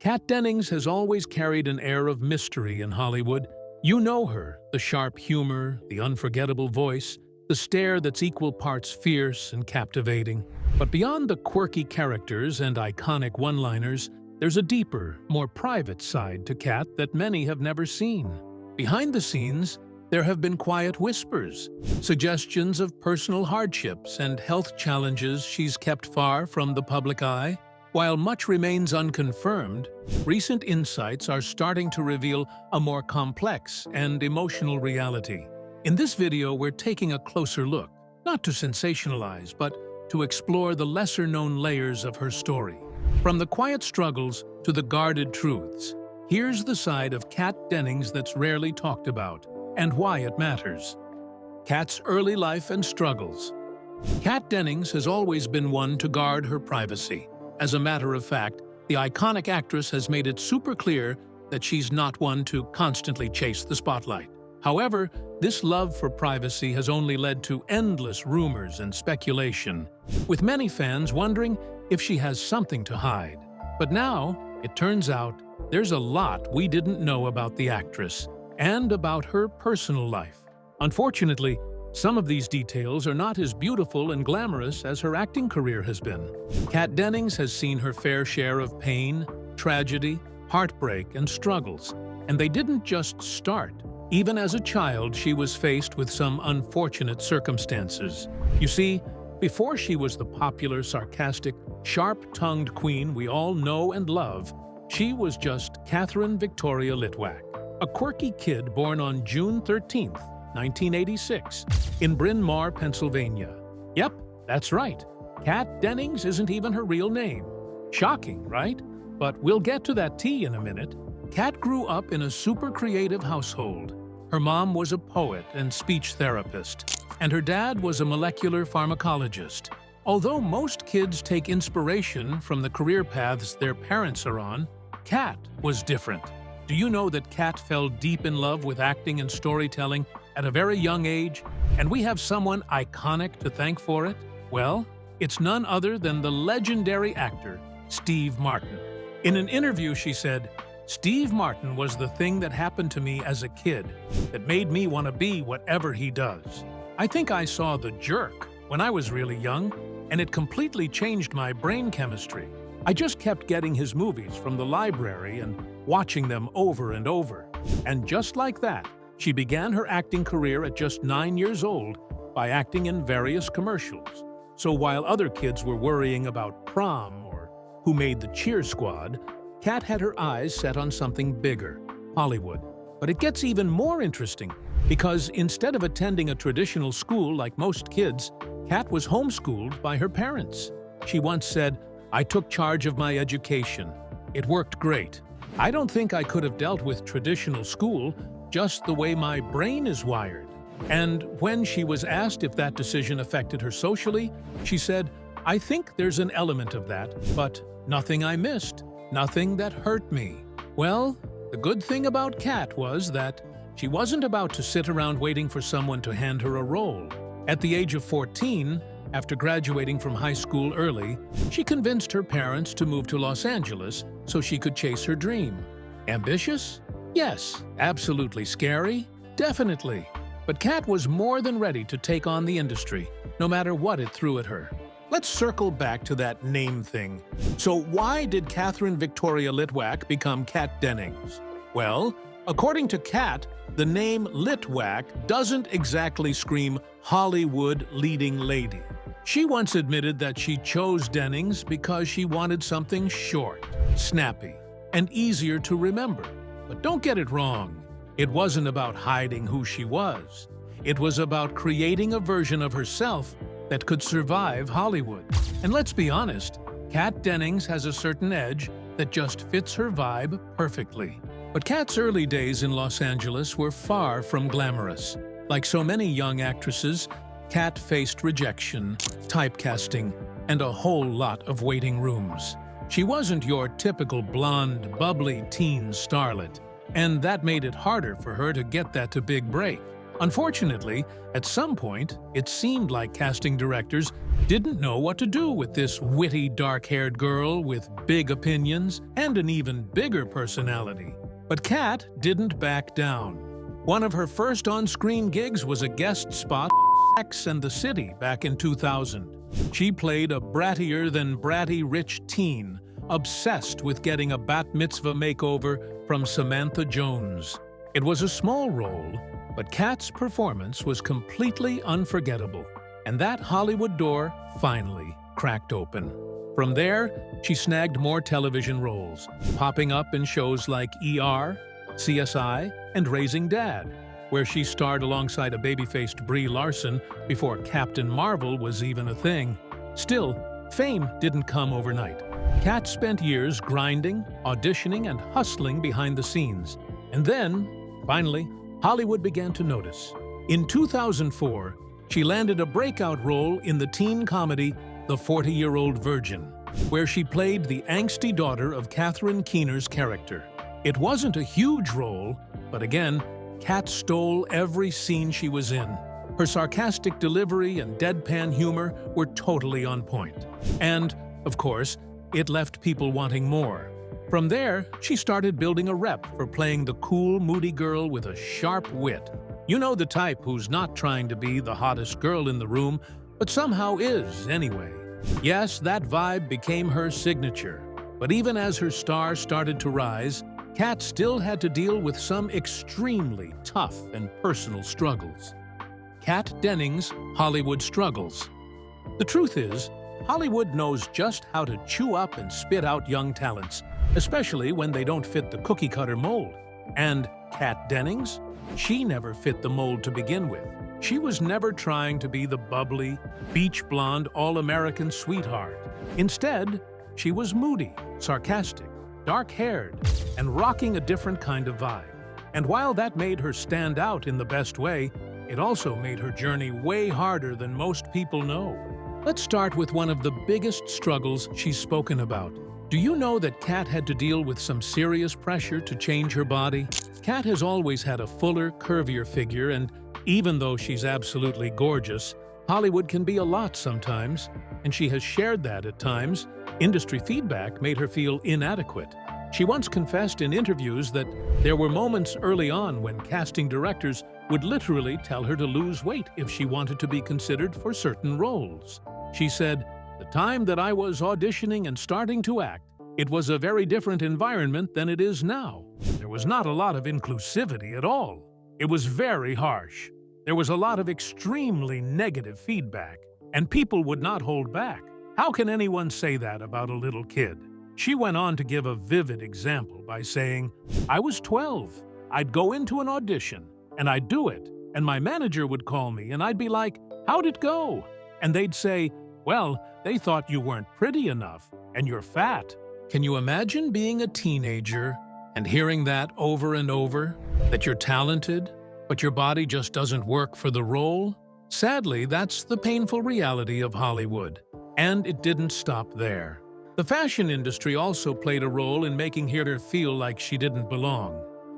Kat Dennings has always carried an air of mystery in Hollywood. You know her, the sharp humor, the unforgettable voice, the stare that's equal parts fierce and captivating. But beyond the quirky characters and iconic one-liners, there's a deeper, more private side to Kat that many have never seen. Behind the scenes, there have been quiet whispers, suggestions of personal hardships and health challenges she's kept far from the public eye. While much remains unconfirmed, recent insights are starting to reveal a more complex and emotional reality. In this video, we're taking a closer look, not to sensationalize, but to explore the lesser-known layers of her story. From the quiet struggles to the guarded truths, here's the side of Kat Dennings that's rarely talked about, and why it matters. Kat's early life and struggles. Kat Dennings has always been one to guard her privacy. As a matter of fact, the iconic actress has made it super clear that she's not one to constantly chase the spotlight. However, this love for privacy has only led to endless rumors and speculation, with many fans wondering if she has something to hide. But now, it turns out, there's a lot we didn't know about the actress and about her personal life. Unfortunately, some of these details are not as beautiful and glamorous as her acting career has been. Kat Dennings has seen her fair share of pain, tragedy, heartbreak, and struggles, and they didn't just start. Even as a child, she was faced with some unfortunate circumstances. You see, before she was the popular, sarcastic, sharp-tongued queen we all know and love, she was just Catherine Victoria Litwack, a quirky kid born on June 13th, 1986, in Bryn Mawr, Pennsylvania. Yep, that's right. Kat Dennings isn't even her real name. Shocking, right? But we'll get to that tea in a minute. Kat grew up in a super creative household. Her mom was a poet and speech therapist, and her dad was a molecular pharmacologist. Although most kids take inspiration from the career paths their parents are on, Kat was different. Do you know that Kat fell deep in love with acting and storytelling at a very young age, and we have someone iconic to thank for it? Well, it's none other than the legendary actor, Steve Martin. In an interview, she said, "Steve Martin was the thing that happened to me as a kid that made me want to be whatever he does. I think I saw The Jerk when I was really young, and it completely changed my brain chemistry. I just kept getting his movies from the library and watching them over and over. And just like that, she began her acting career at just 9 years old by acting in various commercials. So while other kids were worrying about prom or who made the cheer squad, Kat had her eyes set on something bigger, Hollywood. But it gets even more interesting, because instead of attending a traditional school like most kids, Kat was homeschooled by her parents. She once said, "I took charge of my education. It worked great. I don't think I could have dealt with traditional school, just the way my brain is wired." And when she was asked if that decision affected her socially, she said, "I think there's an element of that, but nothing I missed, nothing that hurt me." Well, the good thing about Kat was that she wasn't about to sit around waiting for someone to hand her a role. At the age of 14, after graduating from high school early, she convinced her parents to move to Los Angeles so she could chase her dream. Ambitious? Yes. Absolutely scary? Definitely. But Kat was more than ready to take on the industry, no matter what it threw at her. Let's circle back to that name thing. So why did Catherine Victoria Litwack become Kat Dennings? Well, according to Kat, the name Litwack doesn't exactly scream Hollywood leading lady. She once admitted that she chose Dennings because she wanted something short, snappy, and easier to remember. But don't get it wrong. It wasn't about hiding who she was. It was about creating a version of herself that could survive Hollywood. And let's be honest, Kat Dennings has a certain edge that just fits her vibe perfectly. But Kat's early days in Los Angeles were far from glamorous. Like so many young actresses, Kat faced rejection, typecasting, and a whole lot of waiting rooms. She wasn't your typical blonde, bubbly teen starlet, and that made it harder for her to get that big break. Unfortunately, at some point, it seemed like casting directors didn't know what to do with this witty, dark-haired girl with big opinions and an even bigger personality. But Kat didn't back down. One of her first on-screen gigs was a guest spot on Sex and the City back in 2000. She played a brattier-than-bratty rich teen, obsessed with getting a bat mitzvah makeover from Samantha Jones. It was a small role, but Kat's performance was completely unforgettable, and that Hollywood door finally cracked open. From there, she snagged more television roles, popping up in shows like ER, CSI, and Raising Dad, where she starred alongside a baby-faced Brie Larson before Captain Marvel was even a thing. Still, fame didn't come overnight. Kat spent years grinding, auditioning, and hustling behind the scenes. And then, finally, Hollywood began to notice. In 2004, she landed a breakout role in the teen comedy The 40-Year-Old Virgin, where she played the angsty daughter of Catherine Keener's character. It wasn't a huge role, but again, Kat stole every scene she was in. Her sarcastic delivery and deadpan humor were totally on point. And, of course, it left people wanting more. From there, she started building a rep for playing the cool, moody girl with a sharp wit. You know, the type who's not trying to be the hottest girl in the room, but somehow is anyway. Yes, that vibe became her signature. But even as her star started to rise, Kat still had to deal with some extremely tough and personal struggles. Kat Dennings' Hollywood struggles. The truth is, Hollywood knows just how to chew up and spit out young talents, especially when they don't fit the cookie-cutter mold. And Kat Dennings? She never fit the mold to begin with. She was never trying to be the bubbly, beach blonde, all-American sweetheart. Instead, she was moody, sarcastic, dark-haired, and rocking a different kind of vibe. And while that made her stand out in the best way, it also made her journey way harder than most people know. Let's start with one of the biggest struggles she's spoken about. Do you know that Kat had to deal with some serious pressure to change her body? Kat has always had a fuller, curvier figure, and even though she's absolutely gorgeous, Hollywood can be a lot sometimes, and she has shared that at times. Industry feedback made her feel inadequate. She once confessed in interviews that there were moments early on when casting directors would literally tell her to lose weight if she wanted to be considered for certain roles. She said, "The time that I was auditioning and starting to act, it was a very different environment than it is now. There was not a lot of inclusivity at all. It was very harsh. There was a lot of extremely negative feedback, and people would not hold back. How can anyone say that about a little kid?" She went on to give a vivid example by saying, "I was 12. I'd go into an audition, and I'd do it, and my manager would call me, and I'd be like, 'How'd it go?' And they'd say, 'Well, they thought you weren't pretty enough, and you're fat.'" Can you imagine being a teenager and hearing that over and over, that you're talented, but your body just doesn't work for the role? Sadly, that's the painful reality of Hollywood. And it didn't stop there. The fashion industry also played a role in making her feel like she didn't belong.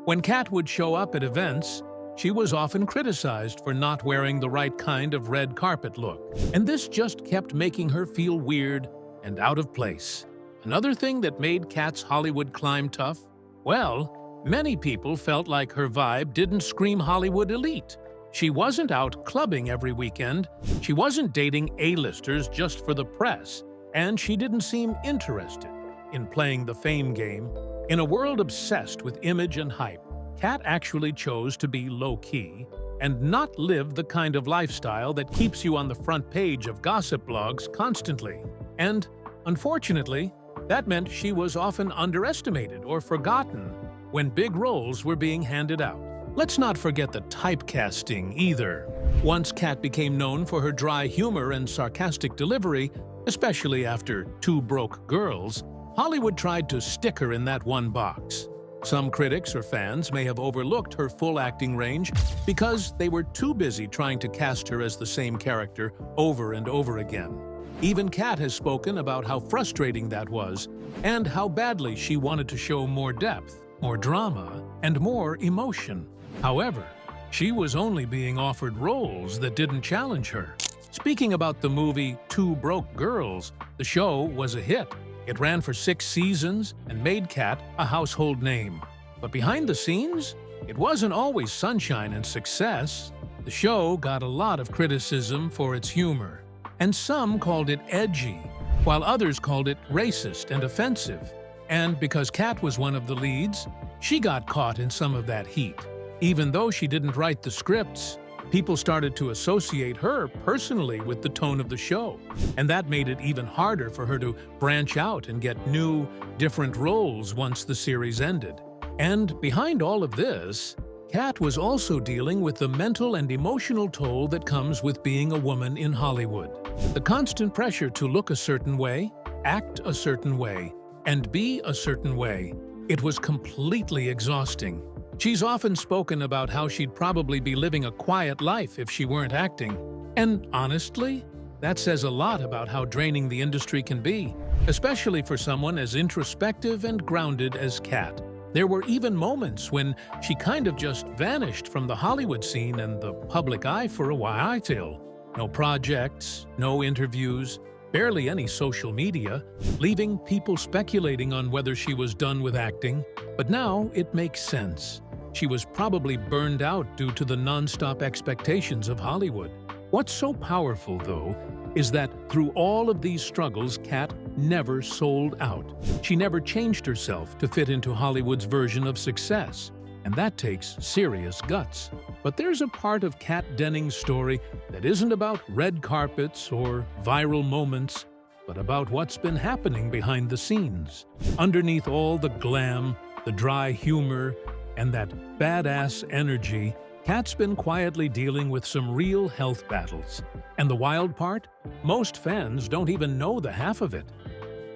When Kat would show up at events, she was often criticized for not wearing the right kind of red carpet look. And this just kept making her feel weird and out of place. Another thing that made Kat's Hollywood climb tough? Well, many people felt like her vibe didn't scream Hollywood elite. She wasn't out clubbing every weekend, she wasn't dating A-listers just for the press, and she didn't seem interested in playing the fame game. In a world obsessed with image and hype, Kat actually chose to be low-key and not live the kind of lifestyle that keeps you on the front page of gossip blogs constantly. And, unfortunately, that meant she was often underestimated or forgotten when big roles were being handed out. Let's not forget the typecasting either. Once Kat became known for her dry humor and sarcastic delivery, especially after Two Broke Girls, Hollywood tried to stick her in that one box. Some critics or fans may have overlooked her full acting range because they were too busy trying to cast her as the same character over and over again. Even Kat has spoken about how frustrating that was and how badly she wanted to show more depth, more drama, and more emotion. However, She was only being offered roles that didn't challenge her. Speaking about the movie Two Broke Girls, the show was a hit. It ran for 6 seasons and made Kat a household name. But behind the scenes, it wasn't always sunshine and success. The show got a lot of criticism for its humor, and some called it edgy, while others called it racist and offensive. And because Kat was one of the leads, she got caught in some of that heat. Even though she didn't write the scripts, people started to associate her personally with the tone of the show, and that made it even harder for her to branch out and get new, different roles once the series ended. And behind all of this, Kat was also dealing with the mental and emotional toll that comes with being a woman in Hollywood. The constant pressure to look a certain way, act a certain way, and be a certain way. It was completely exhausting. She's often spoken about how she'd probably be living a quiet life if she weren't acting. And honestly, that says a lot about how draining the industry can be, especially for someone as introspective and grounded as Kat. There were even moments when she kind of just vanished from the Hollywood scene and the public eye for a while. I feel. No projects, no interviews, barely any social media, leaving people speculating on whether she was done with acting. But now it makes sense. She was probably burned out due to the non-stop expectations of Hollywood. What's so powerful, though, is that through all of these struggles, Kat never sold out. She never changed herself to fit into Hollywood's version of success, and that takes serious guts. But there's a part of Kat Dennings' story that isn't about red carpets or viral moments, but about what's been happening behind the scenes. Underneath all the glam, the dry humor, and that badass energy, Kat's been quietly dealing with some real health battles. And the wild part? Most fans don't even know the half of it.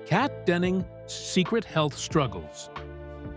Kat Dennings' secret health struggles.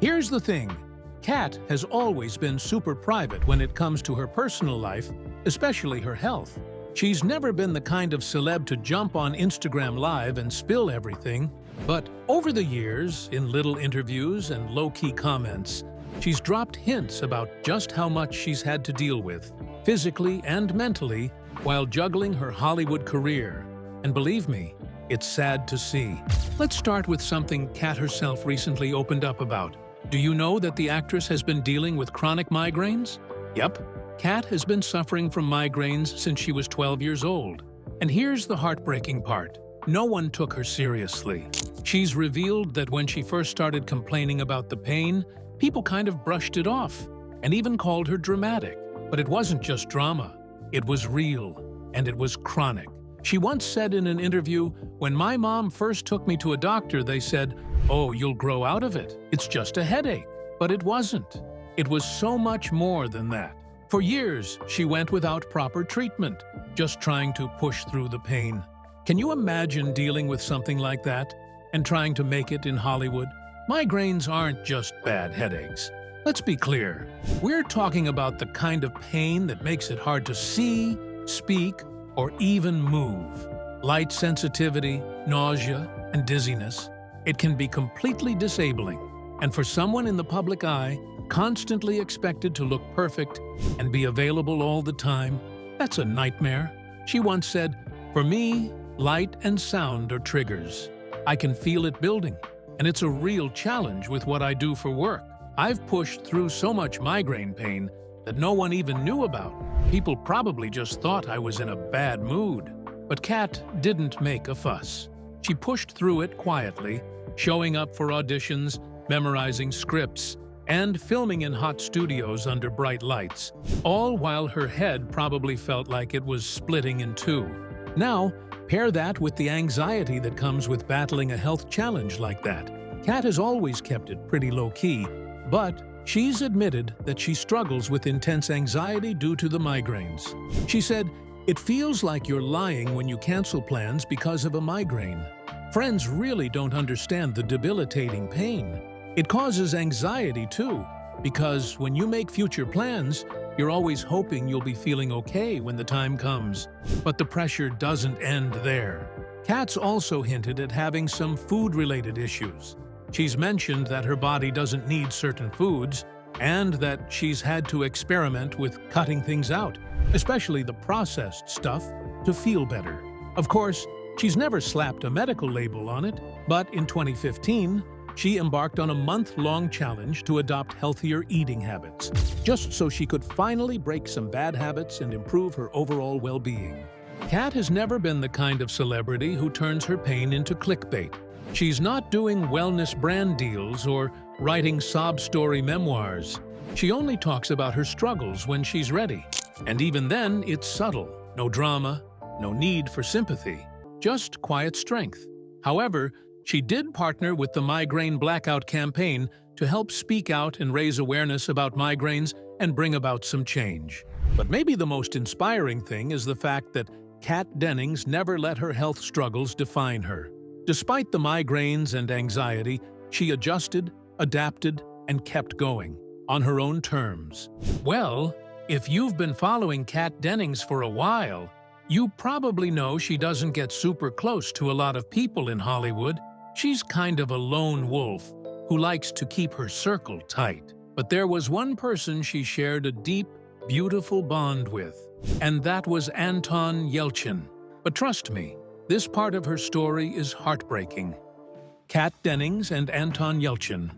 Here's the thing. Kat has always been super private when it comes to her personal life, especially her health. She's never been the kind of celeb to jump on Instagram Live and spill everything. But over the years, in little interviews and low-key comments, she's dropped hints about just how much she's had to deal with, physically and mentally, while juggling her Hollywood career. And believe me, it's sad to see. Let's start with something Kat herself recently opened up about. Do you know that the actress has been dealing with chronic migraines? Yep, Kat has been suffering from migraines since she was 12 years old. And here's the heartbreaking part. No one took her seriously. She's revealed that when she first started complaining about the pain, people kind of brushed it off and even called her dramatic. But it wasn't just drama. It was real, and it was chronic. She once said in an interview, "When my mom first took me to a doctor, they said, 'Oh, you'll grow out of it. It's just a headache.' But it wasn't. It was so much more than that. For years, she went without proper treatment, just trying to push through the pain. Can you imagine dealing with something like that and trying to make it in Hollywood? Migraines aren't just bad headaches. Let's be clear. We're talking about the kind of pain that makes it hard to see, speak, or even move. Light sensitivity, nausea, and dizziness. It can be completely disabling. And for someone in the public eye, constantly expected to look perfect and be available all the time, that's a nightmare. She once said, "For me, light and sound are triggers. I can feel it building, and it's a real challenge with what I do for work. I've pushed through so much migraine pain that no one even knew about. People probably just thought I was in a bad mood." But Kat didn't make a fuss. She pushed through it quietly, showing up for auditions, memorizing scripts, and filming in hot studios under bright lights, all while her head probably felt like it was splitting in two. Now, pair that with the anxiety that comes with battling a health challenge like that. Kat has always kept it pretty low-key, but she's admitted that she struggles with intense anxiety due to the migraines. She said, "It feels like you're lying when you cancel plans because of a migraine. Friends really don't understand the debilitating pain. It causes anxiety too, because when you make future plans, you're always hoping you'll be feeling okay when the time comes. But the pressure doesn't end there." Kat's also hinted at having some food-related issues. She's mentioned that her body doesn't need certain foods, and that she's had to experiment with cutting things out, especially the processed stuff, to feel better. Of course, she's never slapped a medical label on it, but in 2015, she embarked on a month-long challenge to adopt healthier eating habits, just so she could finally break some bad habits and improve her overall well-being. Kat has never been the kind of celebrity who turns her pain into clickbait. She's not doing wellness brand deals or writing sob story memoirs. She only talks about her struggles when she's ready. And even then, it's subtle. No drama, no need for sympathy, just quiet strength. However, she did partner with the Migraine Blackout campaign to help speak out and raise awareness about migraines and bring about some change. But maybe the most inspiring thing is the fact that Kat Dennings never let her health struggles define her. Despite the migraines and anxiety, she adjusted, adapted, and kept going, on her own terms. Well, if you've been following Kat Dennings for a while, you probably know she doesn't get super close to a lot of people in Hollywood. She's kind of a lone wolf who likes to keep her circle tight. But there was one person she shared a deep, beautiful bond with, and that was Anton Yelchin. But trust me, this part of her story is heartbreaking. Kat Dennings and Anton Yelchin.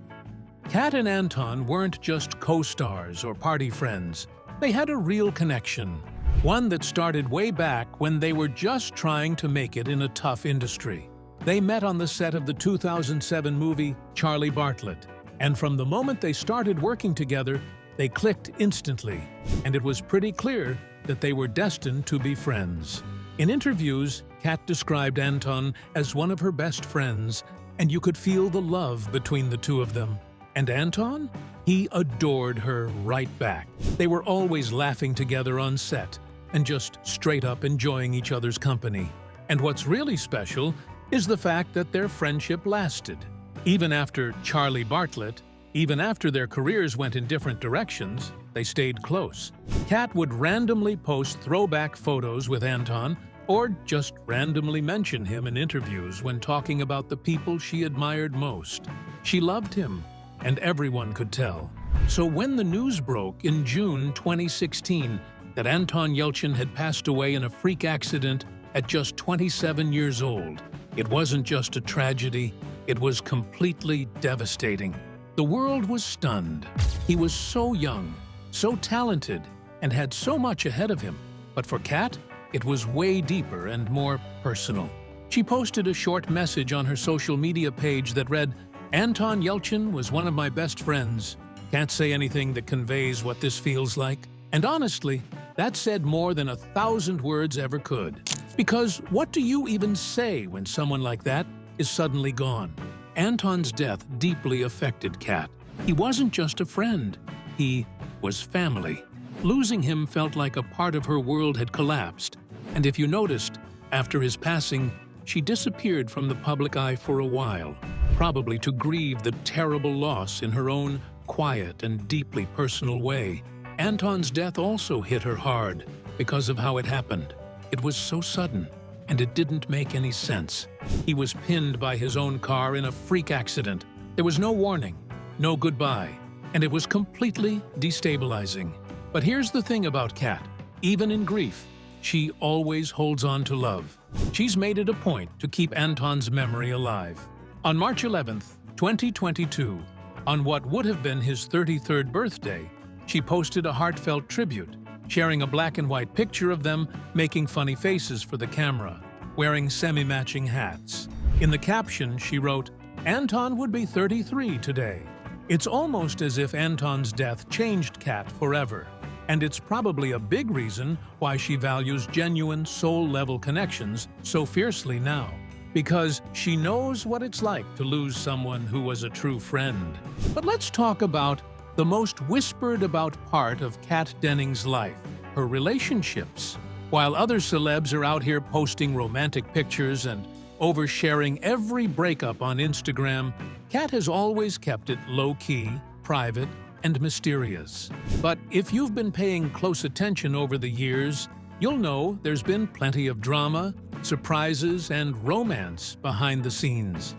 Kat and Anton weren't just co-stars or party friends. They had a real connection, one that started way back when they were just trying to make it in a tough industry. They met on the set of the 2007 movie Charlie Bartlett, and from the moment they started working together, they clicked instantly, and it was pretty clear that they were destined to be friends. In interviews, Kat described Anton as one of her best friends, and you could feel the love between the two of them. And Anton? He adored her right back. They were always laughing together on set and just straight up enjoying each other's company. And what's really special is the fact that their friendship lasted. Even after Charlie Bartlett, even after their careers went in different directions, they stayed close. Kat would randomly post throwback photos with Anton or just randomly mention him in interviews when talking about the people she admired most. She loved him, and everyone could tell. So when the news broke in June 2016 that Anton Yelchin had passed away in a freak accident at just 27 years old, it wasn't just a tragedy, it was completely devastating. The world was stunned. He was so young, so talented, and had so much ahead of him. But for Kat, it was way deeper and more personal. She posted a short message on her social media page that read, "Anton Yelchin was one of my best friends. Can't say anything that conveys what this feels like." And honestly, that said more than 1,000 words ever could. Because what do you even say when someone like that is suddenly gone? Anton's death deeply affected Kat. He wasn't just a friend, he was family. Losing him felt like a part of her world had collapsed. And if you noticed, after his passing, she disappeared from the public eye for a while, probably to grieve the terrible loss in her own quiet and deeply personal way. Anton's death also hit her hard because of how it happened. It was so sudden, and it didn't make any sense. He was pinned by his own car in a freak accident. There was no warning, no goodbye, and it was completely destabilizing. But here's the thing about Kat. Even in grief, she always holds on to love. She's made it a point to keep Anton's memory alive. On March 11th, 2022, on what would have been his 33rd birthday, she posted a heartfelt tribute, sharing a black and white picture of them making funny faces for the camera, wearing semi-matching hats. In the caption, she wrote, "Anton would be 33 today." It's almost as if Anton's death changed Kat forever, and it's probably a big reason why she values genuine soul-level connections so fiercely now. Because she knows what it's like to lose someone who was a true friend. But let's talk about the most whispered about part of Kat Dennings' life, her relationships. While other celebs are out here posting romantic pictures and oversharing every breakup on Instagram, Kat has always kept it low-key, private, and mysterious. But if you've been paying close attention over the years, you'll know there's been plenty of drama, surprises, and romance behind the scenes.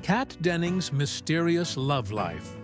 Kat Dennings' mysterious love life.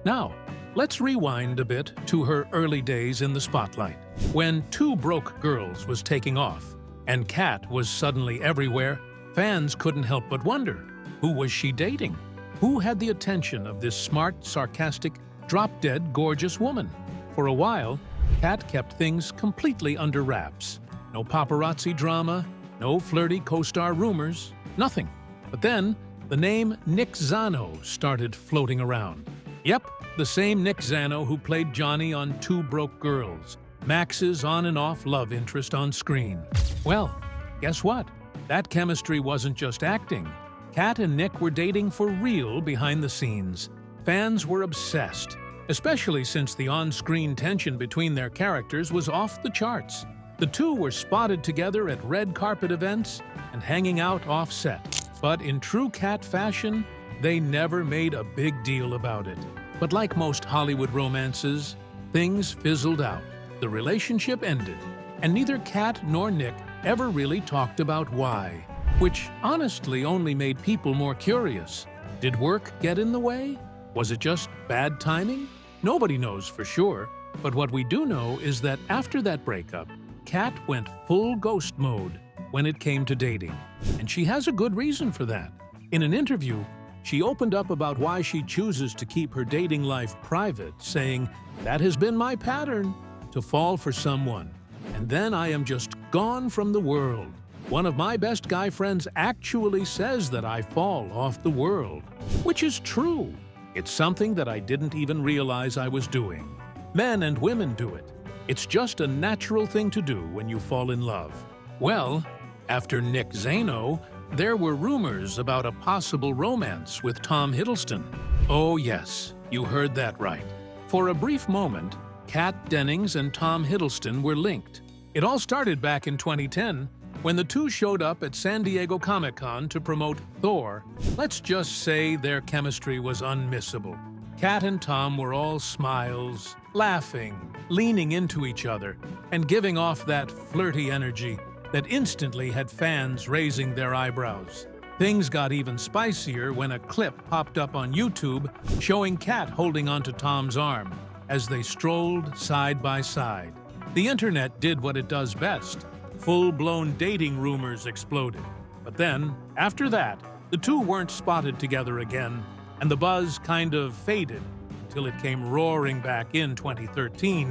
Now, Let's rewind a bit to her early days in the spotlight, when Two Broke Girls was taking off, and Kat was suddenly everywhere. Fans couldn't help but wonder, who was she dating? Who had the attention of this smart, sarcastic, drop-dead gorgeous woman? For a while, Kat kept things completely under wraps. No paparazzi drama, no flirty co-star rumors, nothing. But then, the name Nick Zano started floating around. Yep, the same Nick Zano who played Johnny on Two Broke Girls, Max's on and off love interest on screen. Well, guess what? That chemistry wasn't just acting. Kat and Nick were dating for real behind the scenes. Fans were obsessed, especially since the on-screen tension between their characters was off the charts. The two were spotted together at red carpet events and hanging out off-set. But in true Kat fashion, they never made a big deal about it. But like most Hollywood romances, things fizzled out. The relationship ended, and neither Kat nor Nick ever really talked about why, which honestly only made people more curious. Did work get in the way? Was it just bad timing? Nobody knows for sure, but what we do know is that after that breakup, Kat went full ghost mode when it came to dating. And she has a good reason for that. In an interview, she opened up about why she chooses to keep her dating life private, saying, "That has been my pattern, to fall for someone. And then I am just gone from the world. One of my best guy friends actually says that I fall off the world." Which is true. It's something that I didn't even realize I was doing. Men and women do it. It's just a natural thing to do when you fall in love. Well, after Nick Zano, there were rumors about a possible romance with Tom Hiddleston. Oh yes, you heard that right. For a brief moment, Kat Dennings and Tom Hiddleston were linked. It all started back in 2010, when the two showed up at San Diego Comic-Con to promote Thor. Let's just say their chemistry was unmissable. Kat and Tom were all smiles, laughing, leaning into each other, and giving off that flirty energy that instantly had fans raising their eyebrows. Things got even spicier when a clip popped up on YouTube showing Kat holding onto Tom's arm as they strolled side by side. The internet did what it does best. Full-blown dating rumors exploded. But then, after that, the two weren't spotted together again, and the buzz kind of faded until it came roaring back in 2013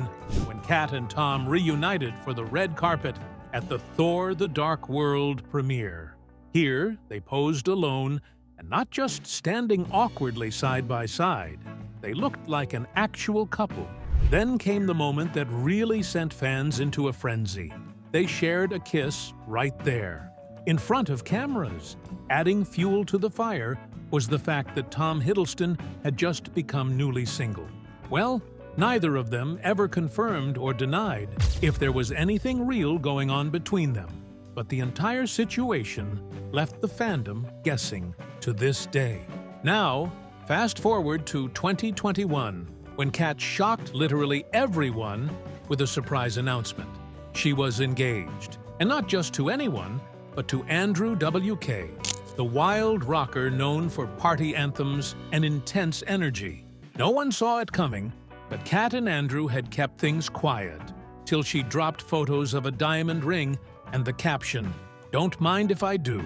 when Kat and Tom reunited for the red carpet at the Thor: The Dark World premiere. Here, they posed alone, and not just standing awkwardly side by side. They looked like an actual couple. Then came the moment that really sent fans into a frenzy. They shared a kiss right there, in front of cameras. Adding fuel to the fire was the fact that Tom Hiddleston had just become newly single. Well, neither of them ever confirmed or denied if there was anything real going on between them. But the entire situation left the fandom guessing to this day. Now, fast forward to 2021, when Kat shocked literally everyone with a surprise announcement. She was engaged, and not just to anyone, but to Andrew WK, the wild rocker known for party anthems and intense energy. No one saw it coming, but Kat and Andrew had kept things quiet, till she dropped photos of a diamond ring and the caption, "Don't mind if I do."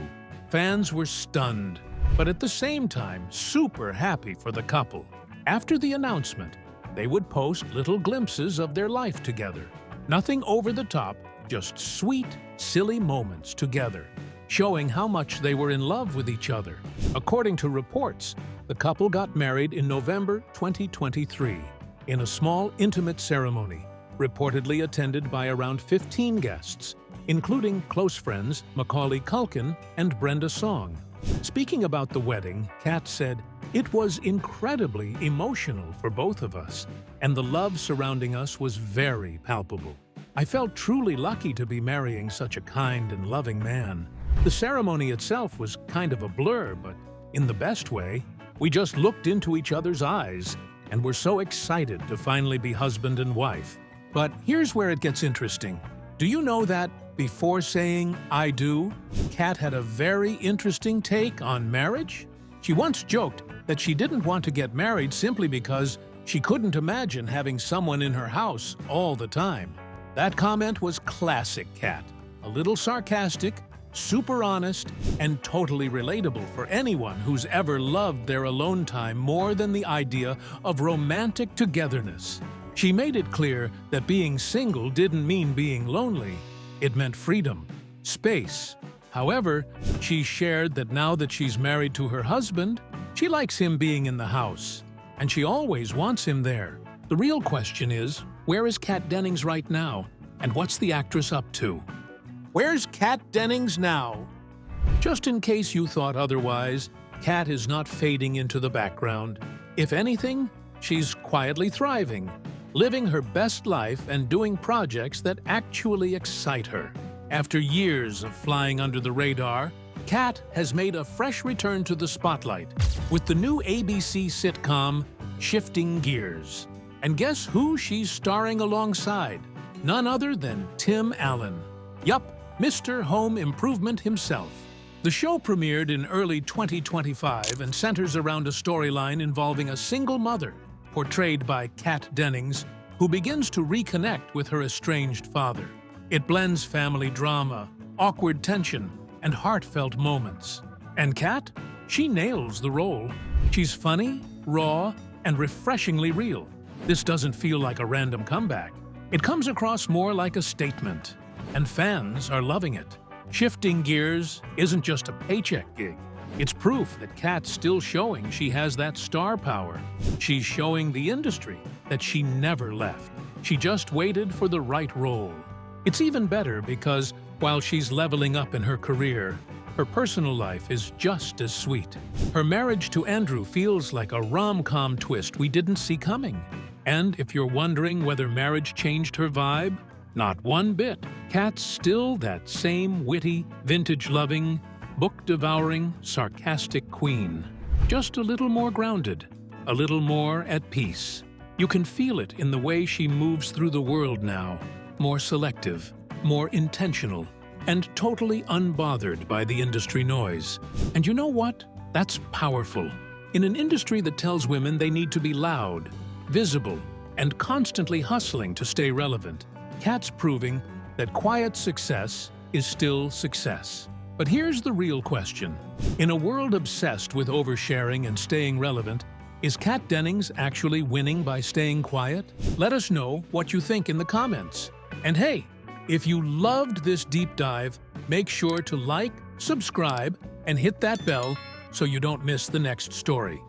Fans were stunned, but at the same time super happy for the couple. After the announcement, they would post little glimpses of their life together. Nothing over the top, just sweet, silly moments together, showing how much they were in love with each other. According to reports, the couple got married in November 2023 in a small, intimate ceremony, reportedly attended by around 15 guests, including close friends Macaulay Culkin and Brenda Song. Speaking about the wedding, Kat said, "It was incredibly emotional for both of us, and the love surrounding us was very palpable. I felt truly lucky to be marrying such a kind and loving man. The ceremony itself was kind of a blur, but in the best way. We just looked into each other's eyes and were so excited to finally be husband and wife." But here's where it gets interesting. Do you know that before saying "I do," Kat had a very interesting take on marriage? She once joked that she didn't want to get married simply because She couldn't imagine having someone in her house all the time. That comment was classic Kat. A little sarcastic, super honest, and totally relatable for anyone who's ever loved their alone time more than the idea of romantic togetherness. She made it clear that being single didn't mean being lonely. It meant freedom, space. However, she shared that now that she's married to her husband, she likes him being in the house, and she always wants him there. The real question is, where is Kat Dennings right now, and what's the actress up to? Where's Kat Dennings now? Just in case you thought otherwise, Kat is not fading into the background. If anything, she's quietly thriving, living her best life and doing projects that actually excite her. After years of flying under the radar, Kat has made a fresh return to the spotlight with the new ABC sitcom, Shifting Gears. And guess who she's starring alongside? None other than Tim Allen. Yup, Mr. Home Improvement himself. The show premiered in early 2025 and centers around a storyline involving a single mother, portrayed by Kat Dennings, who begins to reconnect with her estranged father. It blends family drama, awkward tension, and heartfelt moments. And Kat? She nails the role. She's funny, raw, and refreshingly real. This doesn't feel like a random comeback. It comes across more like a statement, and fans are loving it. Shifting Gears isn't just a paycheck gig. It's proof that Kat's still showing she has that star power. She's showing the industry that she never left. She just waited for the right role. It's even better because while she's leveling up in her career, her personal life is just as sweet. Her marriage to Andrew feels like a rom-com twist we didn't see coming. And if you're wondering whether marriage changed her vibe, not one bit. Kat's still that same witty, vintage-loving, book-devouring, sarcastic queen. Just a little more grounded, a little more at peace. You can feel it in the way she moves through the world now. More selective, more intentional, and totally unbothered by the industry noise. And you know what? That's powerful. In an industry that tells women they need to be loud, visible, and constantly hustling to stay relevant, Kat's proving that quiet success is still success. But here's the real question. In a world obsessed with oversharing and staying relevant, is Kat Dennings actually winning by staying quiet? Let us know what you think in the comments. And hey, if you loved this deep dive, make sure to like, subscribe, and hit that bell so you don't miss the next story.